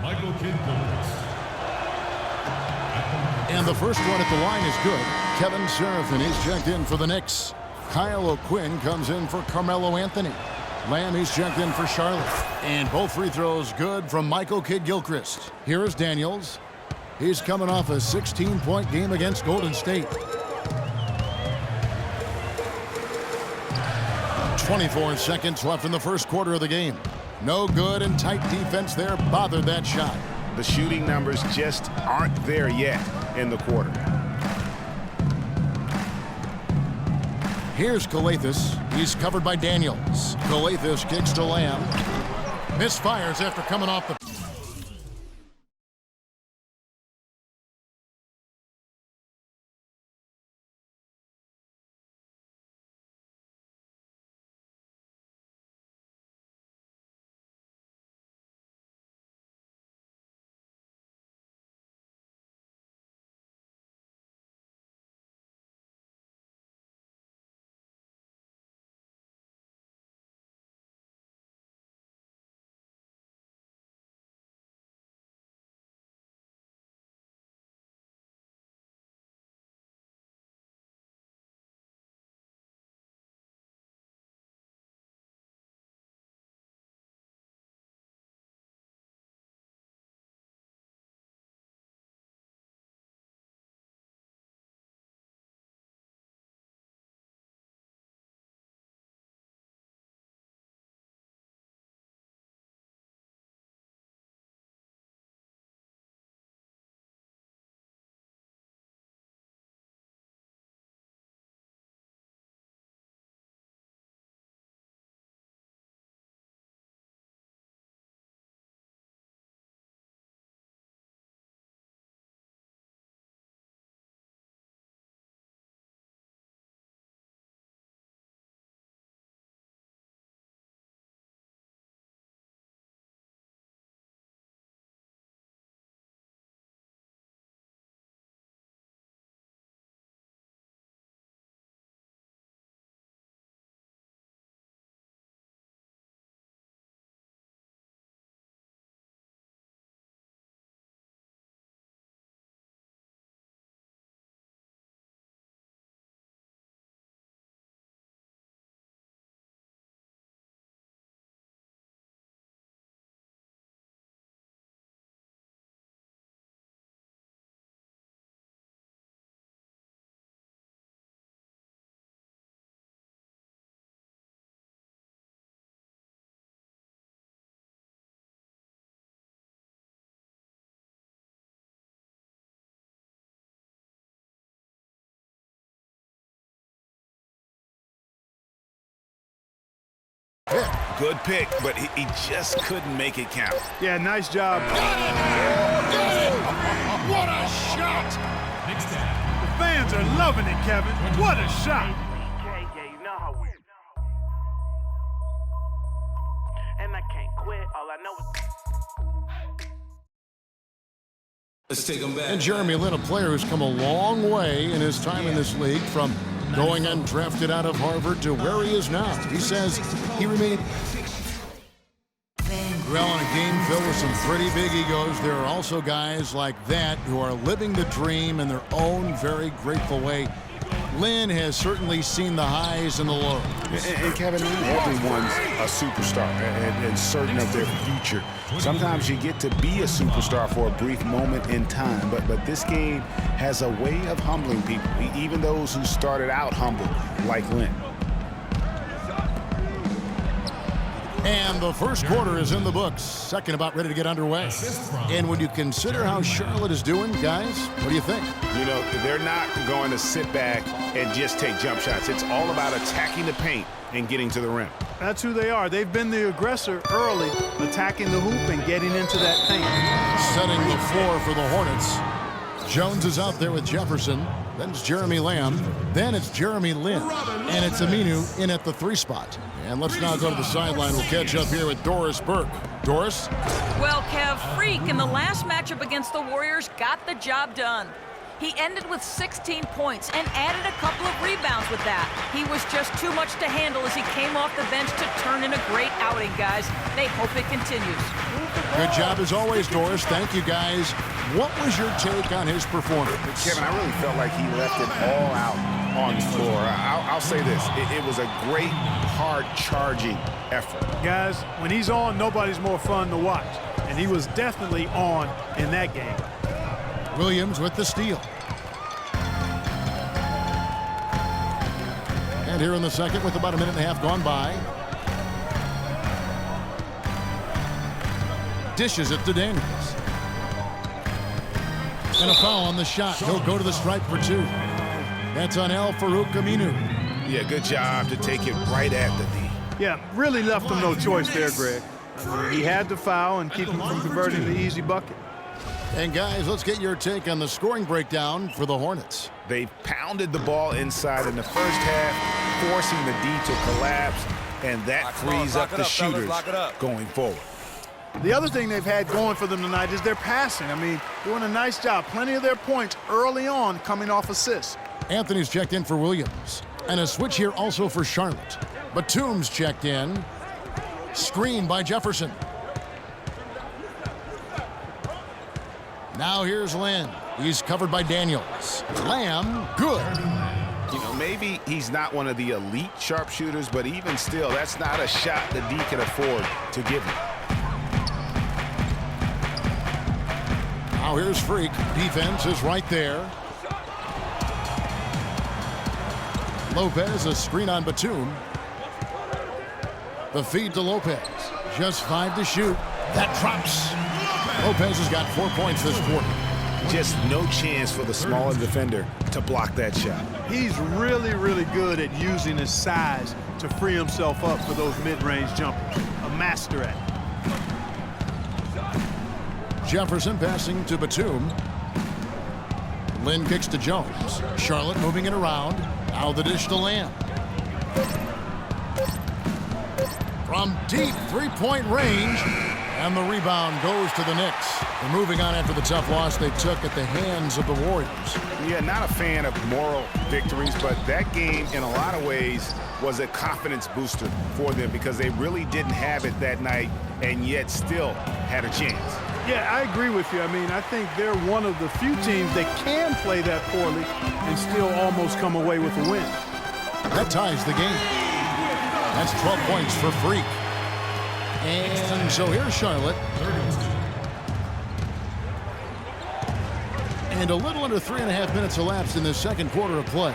Michael Kidd-Gilchrist. And the first one at the line is good. Kevin Seraphin, he's checked in for the Knicks. Kyle O'Quinn comes in for Carmelo Anthony. Lamb, he's checked in for Charlotte. And both free throws good from Michael Kidd-Gilchrist. Here is Daniels. He's coming off a 16-point game against Golden State. 24 seconds left in the first quarter of the game. No good, and tight defense there bothered that shot. The shooting numbers just aren't there yet in the quarter. Here's Calathes. He's covered by Daniels. Calathes kicks to Lamb. Misfires after coming off the... Good pick, but he just couldn't make it count. Yeah, nice job. What a shot! The fans are loving it, Kevin. What a shot. And I can't quit. All I know is... Let's take him back. And Jeremy Lin, a player who's come a long way in his time in this league, from going undrafted out of Harvard to where he is now. He says he remained... Well, in a game filled with some pretty big egos, there are also guys like that who are living the dream in their own very grateful way. Lin has certainly seen the highs and the lows. And Kevin, not everyone's a superstar and certain of their future. Sometimes you get to be a superstar for a brief moment in time, but this game has a way of humbling people, even those who started out humble, like Lin. And the first quarter is in the books. Second about ready to get underway. And when you consider how Charlotte is doing, guys, what do you think? You know, they're not going to sit back and just take jump shots. It's all about attacking the paint and getting to the rim. That's who they are. They've been the aggressor early, attacking the hoop and getting into that paint. Setting the floor for the Hornets. Jones is out there with Jefferson. Then it's Jeremy Lamb. Then it's Jeremy Lin. And it's Aminu in at the 3 spot. And let's now go to the sideline. We'll catch up here with Doris Burke. Doris? Well, Kev, Freak in the last matchup against the Warriors got the job done. He ended with 16 points and added a couple of rebounds with that. He was just too much to handle as he came off the bench to turn in a great outing, guys. They hope it continues. Good job as always, Doris. Thank you, guys. What was your take on his performance? Kevin, I really felt like he left it all out on the floor. I'll say this. It was a great, hard-charging effort. Guys, when he's on, nobody's more fun to watch. And he was definitely on in that game. Williams with the steal. And here in the second with about a minute and a half gone by. Dishes it to Daniels. And a foul on the shot. He'll go to the stripe for two. That's on Al-Farouq Aminu. Yeah, good job to take it right at the D. Yeah, really left him no choice there, Greg. He had to foul and keep him from converting the easy bucket. And guys, let's get your take on the scoring breakdown for the Hornets. They pounded the ball inside in the first half, forcing the D to collapse, and that frees up the shooters going forward. The other thing they've had going for them tonight is their passing. I mean, doing a nice job. Plenty of their points early on coming off assists. Anthony's checked in for Williams. And a switch here also for Charlotte. Batum's checked in. Screen by Jefferson. Now here's Lynn. He's covered by Daniels. Lamb, good. You know, maybe he's not one of the elite sharpshooters, but even still, that's not a shot the D can afford to give him. Now here's Freak. Defense is right there. Lopez, a screen on Batum. The feed to Lopez. Just 5 to shoot. That drops. Lopez has got 4 points this quarter. Just no chance for the smaller defender to block that shot. He's really, really good at using his size to free himself up for those mid-range jumpers. A master at it. Jefferson passing to Batum. Lynn kicks to Jones. Charlotte moving it around. Now the dish to Lamb. From deep three-point range. And the rebound goes to the Knicks. They're moving on after the tough loss they took at the hands of the Warriors. Yeah, not a fan of moral victories, but that game in a lot of ways was a confidence booster for them because they really didn't have it that night and yet still had a chance. Yeah, I agree with you. I mean, I think they're one of the few teams that can play that poorly and still almost come away with a win. That ties the game. That's 12 points for Freak. And so here's Charlotte. And a little under 3.5 minutes elapsed in the second quarter of play.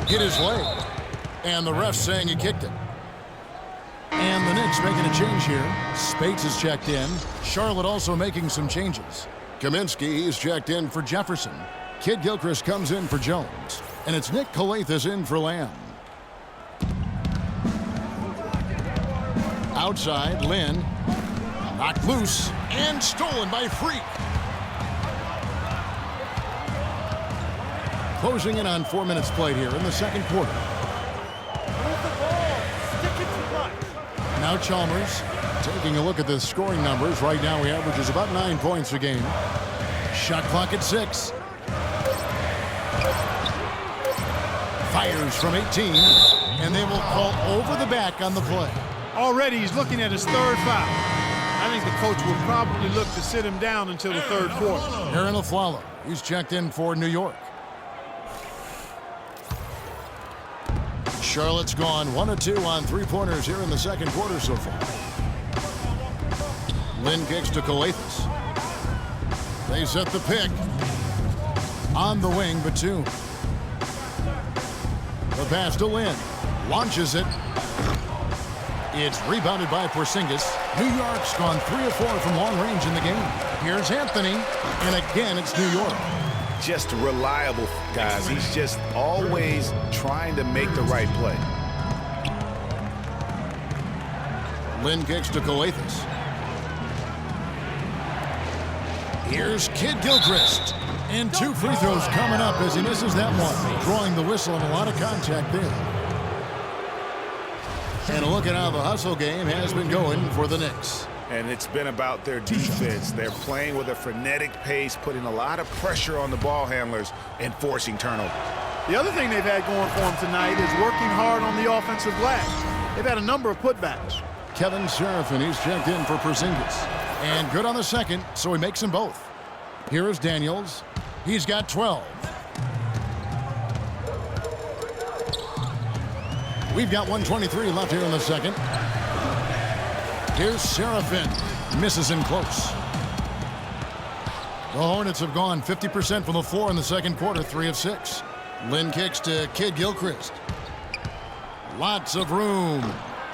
Hit his leg. And the ref saying he kicked it. And the Knicks making a change here. Spates is checked in. Charlotte also making some changes. Kaminsky is checked in for Jefferson. Kid Gilchrist comes in for Jones. And it's Nick Calathes in for Lamb. Outside, Lynn. Knocked loose and stolen by Freak. Closing in on 4 minutes played here in the second quarter. Now Chalmers taking a look at the scoring numbers. Right now he averages about 9 points a game. Shot clock at 6. Fires from 18. And they will call over the back on the play. Already he's looking at his third foul. I think the coach will probably look to sit him down until the third quarter. Aaron Aflalo, he's checked in for New York. Charlotte's gone 1 of 2 on three-pointers here in the second quarter so far. Lynn kicks to Calathes. They set the pick. On the wing, Batum. The pass to Lynn. Launches it. It's rebounded by Porzingis. New York's gone 3 of 4 from long range in the game. Here's Anthony. And again, it's New York. Just reliable, guys. He's just always trying to make the right play. Lynn kicks to Calathes. Here's Kid Gilchrist. And 2 free throws coming up as he misses that one. Drawing the whistle and a lot of contact there. And a look at how the hustle game has been going for the Knicks. And it's been about their defense. They're playing with a frenetic pace, putting a lot of pressure on the ball handlers and forcing turnovers. The other thing they've had going for them tonight is working hard on the offensive glass. They've had a number of putbacks. Kevin Seraphin, he's checked in for Porzingis. And good on the second, so he makes them both. Here is Daniels. He's got 12. We've got 1:23 left here in the second. Here's Seraphin. Misses in close. The Hornets have gone 50% from the floor in the second quarter, 3 of 6. Lynn kicks to Kidd-Gilchrist. Lots of room.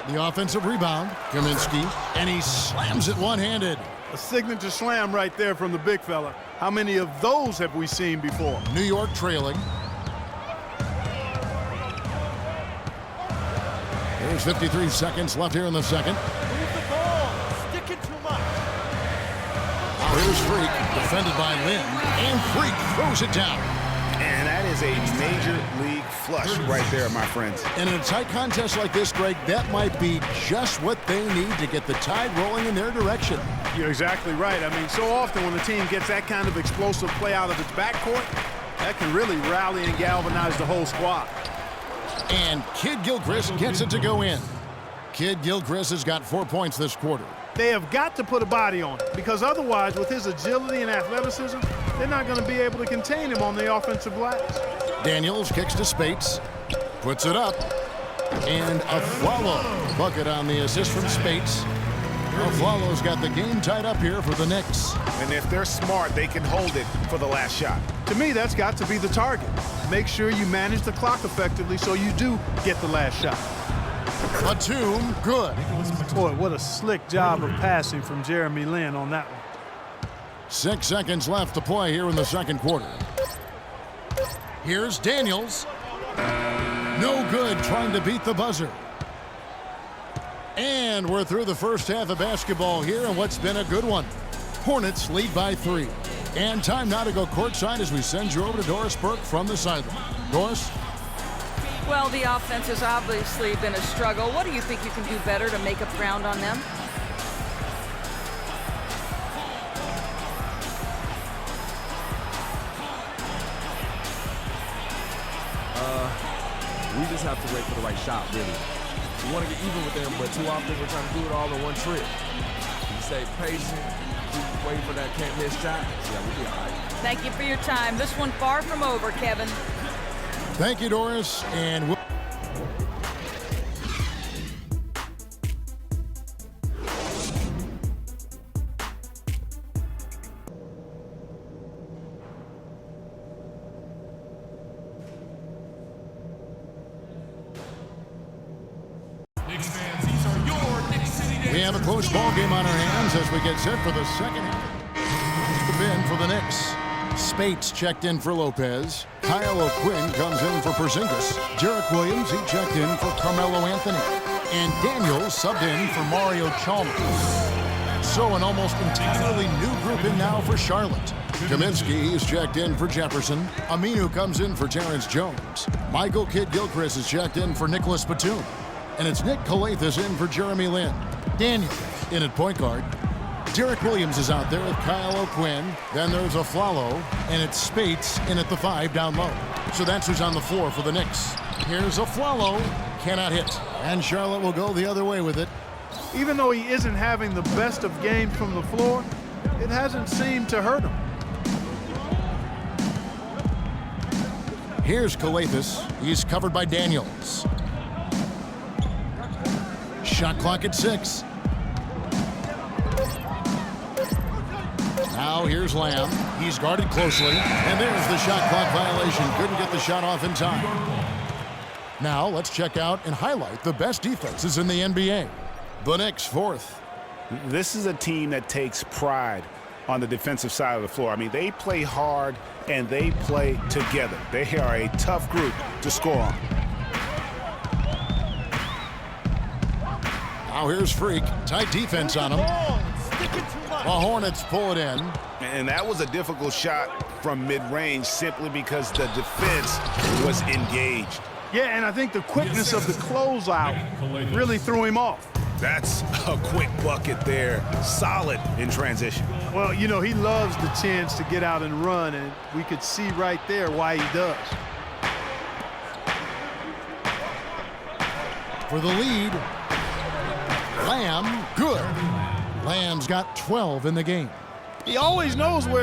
The offensive rebound, Kaminsky, and he slams it one-handed. A signature slam right there from the big fella. How many of those have we seen before? New York trailing. There's 53 seconds left here in the second. Move the ball. Stick it too much. Now here's Freak, defended by Lynn, and Freak throws it down. And that is a major league flush right there, my friends. And in a tight contest like this, Greg, that might be just what they need to get the tide rolling in their direction. You're exactly right. I mean, so often when the team gets that kind of explosive play out of its backcourt, that can really rally and galvanize the whole squad. And Kidd-Gilchrist gets it to go in. Kidd-Gilchrist has got 4 points this quarter. They have got to put a body on it, because otherwise, with his agility and athleticism, they're not going to be able to contain him on the offensive glass. Daniels kicks to Spates, puts it up, and Afflalo bucket on the assist from Spates. Afflalo's got the game tied up here for the Knicks. And if they're smart, they can hold it for the last shot. To me, that's got to be the target. Make sure you manage the clock effectively so you do get the last shot. Batum, good. Boy, what a slick job of passing from Jeremy Lin on that one. 6 seconds left to play here in the second quarter. Here's Daniels. No good, trying to beat the buzzer. And we're through the first half of basketball here, and what's been a good one. Hornets lead by 3. And time now to go courtside as we send you over to Doris Burke from the sideline. Doris? Well, the offense has obviously been a struggle. What do you think you can do better to make up ground on them? We just have to wait for the right shot, really. We want to get even with them, but too often we're trying to do it all in one trip. You stay patient, keep waiting for that can't miss shot. Yeah, we'll be all right. Thank you for your time. This one far from over, Kevin. Thank you, Doris. And we'll We have a close ball game on our hands as we get set for the second half. The bin for the Knicks. Spates checked in for Lopez. Kyle O'Quinn comes in for Porzingis. Derek Williams, he checked in for Carmelo Anthony. And Daniels subbed in for Mario Chalmers. So an almost entirely new group in now for Charlotte. Kaminsky is checked in for Jefferson. Aminu comes in for Terrence Jones. Michael Kidd-Gilchrist is checked in for Nicholas Batum. And it's Nick Calathis in for Jeremy Lin. Daniels in at point guard. Derek Williams is out there with Kyle O'Quinn. Then there's Afflalo, and it's Spates in at the 5 down low. So that's who's on the floor for the Knicks. Here's Afflalo, cannot hit. And Charlotte will go the other way with it. Even though he isn't having the best of games from the floor, it hasn't seemed to hurt him. Here's Calathis. He's covered by Daniels. Shot clock at 6. Now here's Lamb. He's guarded closely. And there's the shot clock violation. Couldn't get the shot off in time. Now let's check out and highlight the best defenses in the NBA. The Knicks 4th. This is a team that takes pride on the defensive side of the floor. I mean, they play hard and they play together. They are a tough group to score on. Now here's Freak. Tight defense on him. The Hornets pull it in. And that was a difficult shot from mid-range simply because the defense was engaged. Yeah, and I think the quickness of the closeout really threw him off. That's a quick bucket there. Solid in transition. Well, you know, he loves the chance to get out and run, and we could see right there why he does. For the lead, Lamb Lamb's got 12 in the game. He always knows where